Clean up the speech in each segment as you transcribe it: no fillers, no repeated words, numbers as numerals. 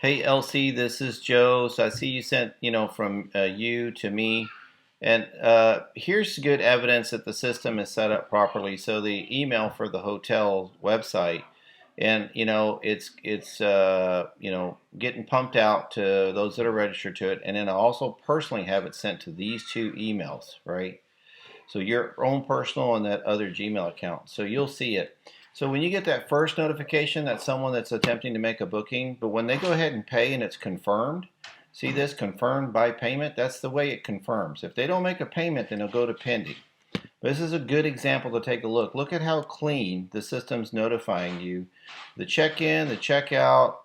Hey LC, this is Joe. So I see you sent, from you to me. And here's good evidence that the system is set up properly. So the email for the hotel website, and it's getting pumped out to those that are registered to it, and then I also personally have it sent to these two emails, right? So your own personal and that other Gmail account. So you'll see it. So when you get that first notification, that's someone that's attempting to make a booking, but when they go ahead and pay and it's confirmed, see this confirmed by payment? That's the way it confirms. If they don't make a payment, then it'll go to pending. This is a good example to take a look. Look at how clean the system's notifying you. The check-in, the checkout,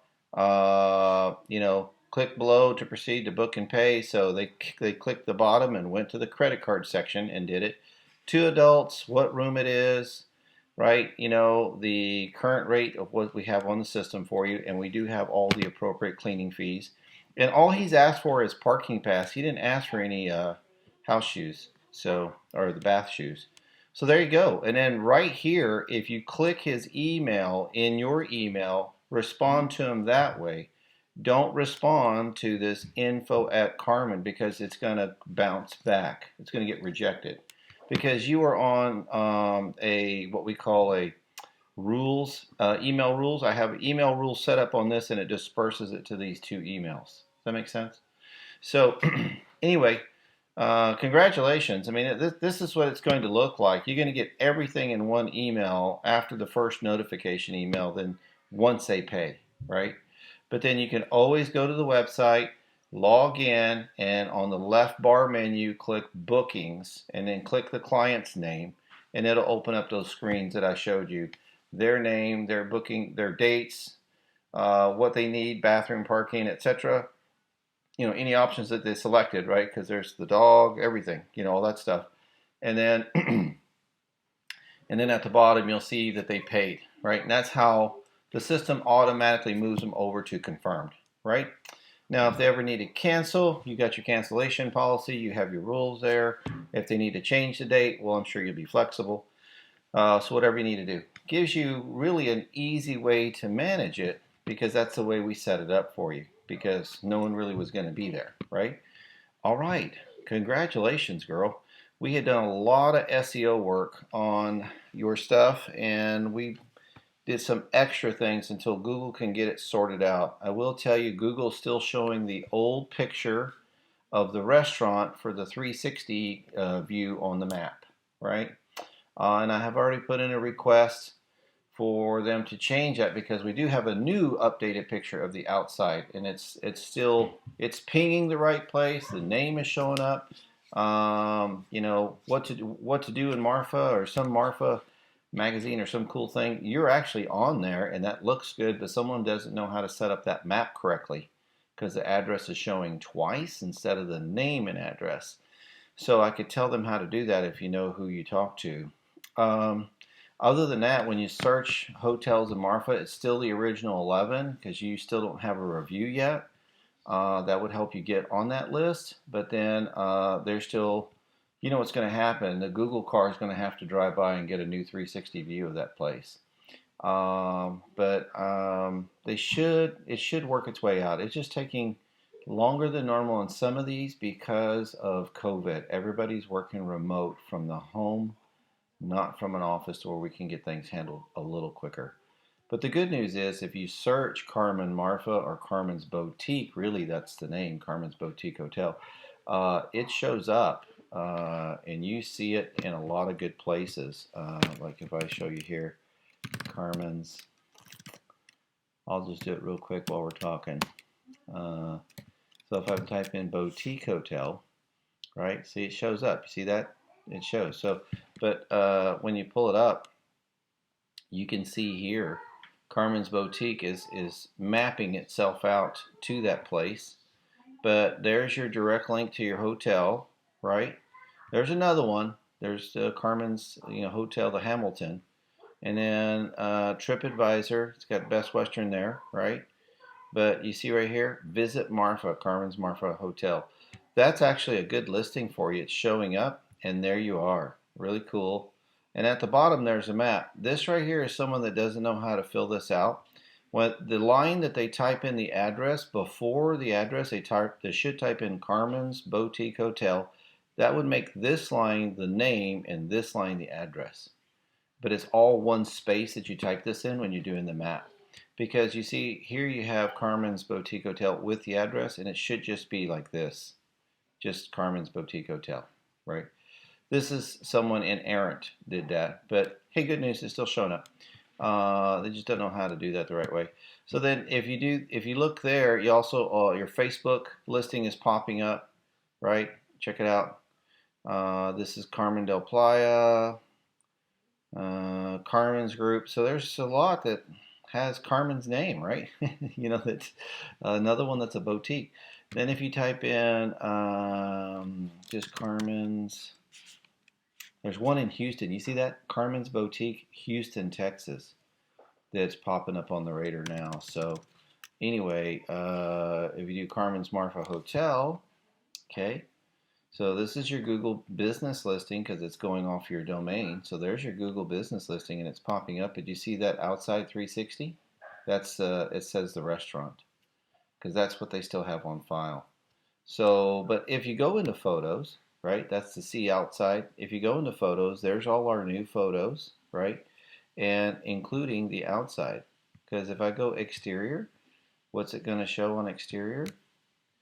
click below to proceed to book and pay. So they clicked the bottom and went to the credit card section and did it. Two adults, what room it is, right? The current rate of what we have on the system for you, and we do have all the appropriate cleaning fees. And all he's asked for is parking pass. He didn't ask for any house shoes, or the bath shoes. So there you go. And then right here, if you click his email in your email, respond to him that way. Don't respond to this info@Carmen because it's going to bounce back. It's going to get rejected because you are on a what we call a rules, email rules. I have email rules set up on this and it disperses it to these two emails. Does that make sense? So anyway, congratulations. I mean, this is what it's going to look like. You're going to get everything in one email after the first notification email, then once they pay, right? But then you can always go to the website, log in, and on the left bar menu, click bookings, and then click the client's name, and it'll open up those screens that I showed you. Their name, their booking, their dates, what they need, bathroom, parking, etc. Any options that they selected, right? Because there's the dog, everything, all that stuff. And then and then at the bottom you'll see that they paid, right? And that's how the system automatically moves them over to confirmed, right? Now, if they ever need to cancel, you got your cancellation policy, you have your rules there. If they need to change the date, well, I'm sure you'll be flexible. So whatever you need to do. Gives you really an easy way to manage it because that's the way we set it up for you because no one really was going to be there, right? All right. Congratulations, girl. We had done a lot of SEO work on your stuff and we did some extra things until Google can get it sorted out. I will tell you, Google's still showing the old picture of the restaurant for the 360 view on the map, right? And I have already put in a request for them to change that because we do have a new updated picture of the outside, and it's pinging the right place. The name is showing up. What to do in Marfa or some Marfa magazine or some cool thing. You're actually on there, and that looks good, but someone doesn't know how to set up that map correctly because the address is showing twice instead of the name and address. So I could tell them how to do that if you know who you talk to. Other than that, when you search hotels in Marfa, it's still the original 11 because you still don't have a review yet. That would help you get on that list. But then there's still, what's going to happen. The Google car is going to have to drive by and get a new 360 view of that place. But it should work its way out. It's just taking longer than normal on some of these because of COVID. Everybody's working remote from the home, not from an office where we can get things handled a little quicker. But the good news is if you search Carmen Marfa or Carmen's Boutique, really that's the name, Carmen's Boutique Hotel, it shows up and you see it in a lot of good places. Like if I show you here, Carmen's, I'll just do it real quick while we're talking. So if I type in Boutique Hotel, right, see it shows up. You see that? It shows. So, but when you pull it up, you can see here Carmen's Boutique is mapping itself out to that place. But there's your direct link to your hotel, right? There's another one. There's Carmen's hotel, the Hamilton. And then TripAdvisor, it's got Best Western there, right? But you see right here, Visit Marfa, Carmen's Marfa Hotel. That's actually a good listing for you. It's showing up, and there you are. Really cool. And at the bottom, there's a map. This right here is someone that doesn't know how to fill this out. What the line that they type in the address before the address, they should type in Carmen's Boutique Hotel. That would make this line the name and this line the address. But it's all one space that you type this in when you're doing the map. Because you see here you have Carmen's Boutique Hotel with the address, and it should just be like this, just Carmen's Boutique Hotel, right? This is someone in Errant did that, but hey, good news, it's still showing up. They just don't know how to do that the right way. So then, if you look there, you also your Facebook listing is popping up, right? Check it out. This is Carmen Del Playa, Carmen's Group. So there's a lot that has Carmen's name, right? You know, that's another one that's a boutique. Then if you type in just Carmen's, there's one in Houston. You see that? Carmen's Boutique, Houston, Texas, that's popping up on the radar now. So anyway, if you do Carmen's Marfa Hotel, okay, so this is your Google business listing because it's going off your domain. So there's your Google business listing and it's popping up. Did you see that outside 360? That's it says the restaurant because that's what they still have on file. So, but if you go into photos, right, that's the see outside. If you go into photos, there's all our new photos, right, and including the outside. Because if I go exterior, what's it going to show on exterior?